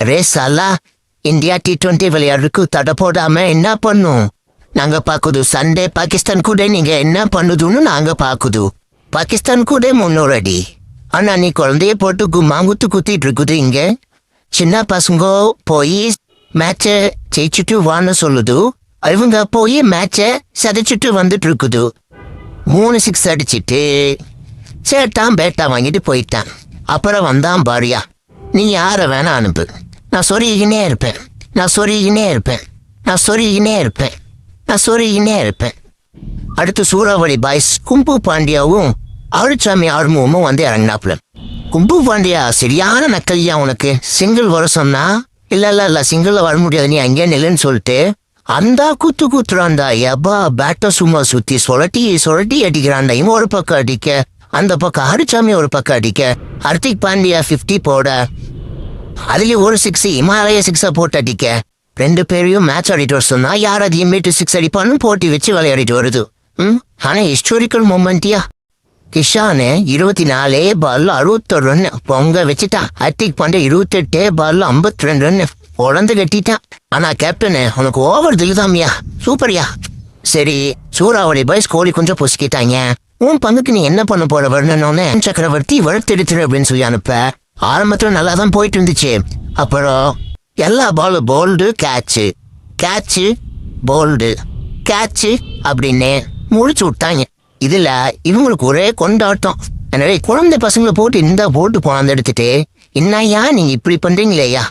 ரேசாலா India T20 விளையாடுறதுக்கு தடை போடாம என்ன பண்ணும்? நாங்க பாக்குது சண்டே பாகிஸ்தான் கூட நீங்க என்ன பண்ணுதுன்னு நாங்க பாக்குது. பாகிஸ்தான் கூட முன்னோரடி. ஆனா நீ குழந்தைய போட்டு கும்மாங்குத்து குத்திட்டு இருக்குது இங்க. சின்ன பசங்க போய் மேட்ச ஜெயிச்சுட்டு வான்னு சொல்லுது. இவங்க போய் மேட்ச சதைச்சிட்டு வந்துட்டு இருக்குது. 3 6 அடிச்சிட்டு சேட்டான் பேட்டா வாங்கிட்டு போயிட்டான். அப்புறம் வந்தான் பாரியா. நீ யார வேணா அனுப்பு, நான் சொருகினே இருப்பேன், நான் சொருகினே இருப்பேன், நான் சொருகினே இருப்பேன், நான் சொருகினே இருப்பேன். அடுத்து சூறாவளி பாய்ஸ் கும்பு பாண்டியாவும் ஆளுச்சாமி ஆர்முகமும் வந்து இறங்கினாப்புல. கும்பு பாண்டியா சரியான நக்கல்யா, உனக்கு சிங்கிள் வர சொன்னா இல்ல சிங்கிள் வர முடியாது, நீ அங்கே நில்லுன்னு சொல்லிட்டு அந்த குத்துறான்டா. எப்பா பேட்டை சும்மா சுத்தி சொலட்டி அடிக்கிறான்டா. இவன் ஒரு பக்கம் அடிக்க, அந்த பக்கம் ஆளுச்சாமி ஒரு பக்கம் அடிக்க. ஹர்திக் பாண்டியா 50 போட, அதுலயும் ஒரு 6 இமாலய 6 போட்டு அடிக்க. 2 பேரையும் மேட்ச் ஆடிட்டு வர சொன்னா யார் அதிகமேட்டு 6 அடிப்பான்னு போட்டி வச்சு விளையாடிட்டு வருது. ஆனா ஹிஸ்டாரிக்கல் மூமெண்ட்டியா. கிஷானு 24 பால்ல 61 ரன் பொங்க வச்சுட்டான். ஹர்திக் பாண்டியா 28 பால்ல 52 ரன் உடந்து கட்டிட்டான். ஆனா கேப்டனு உனக்கு ஓவர் தில்தாமியா, சூப்பர்யா. சரி, சூறாவளி பாய்ஸ் கோழி கொஞ்சம் பொசுக்கிட்டாங்க. உன் பங்குக்கு நீ என்ன பண்ண போற வரணும்னு சக்கரவர்த்தி வளர்த்தெடுத்துரு அப்படின்னு சொல்லி அனுப்ப. ஆரம்பத்துல நல்லா தான் போயிட்டு இருந்துச்சு. அப்புறம் எல்லா பாலும் bowled catch, catch bowled, catch அப்படின்னு முடிச்சு விட்டாங்க. இதுல இவங்களுக்கு ஒரே கொண்டாட்டம். எனவே குழந்தை பசங்களை போட்டு இந்த போட்டு போனாந்து எடுத்துட்டு என்னையா நீங்க இப்படி பண்றீங்களேயா,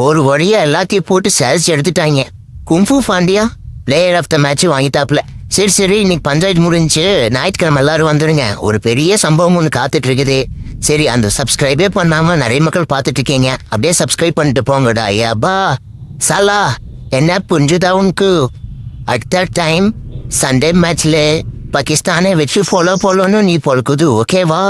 ஒரு வழியா எல்லாத்தையும் போட்டு சரிச்சு எடுத்துட்டாங்க. கும்பு Pandya player of the match வாங்கிட்டாப்ல. சரி இன்னைக்கு பஞ்சாயத்து முடிஞ்சு ஞாயிற்றுக்கிழமை எல்லாரும் வந்துடுங்க, ஒரு பெரிய சம்பவம் ஒன்று காத்துட்டு இருக்குது. சரி, அந்த சப்ஸ்கிரைபே பண்ணாம நிறைய மக்கள் பார்த்துட்டு இருக்கீங்க, அப்படியே சப்ஸ்கிரைப் பண்ணிட்டு போங்கடா. ஏப்பா சாலா என்ன புரிஞ்சுதா உனக்கு? அட் த டைம் சண்டே மேட்ச்ல பாகிஸ்தானை வச்சு ஃபாலோன்னு நீ பொழுக்குது, ஓகேவா?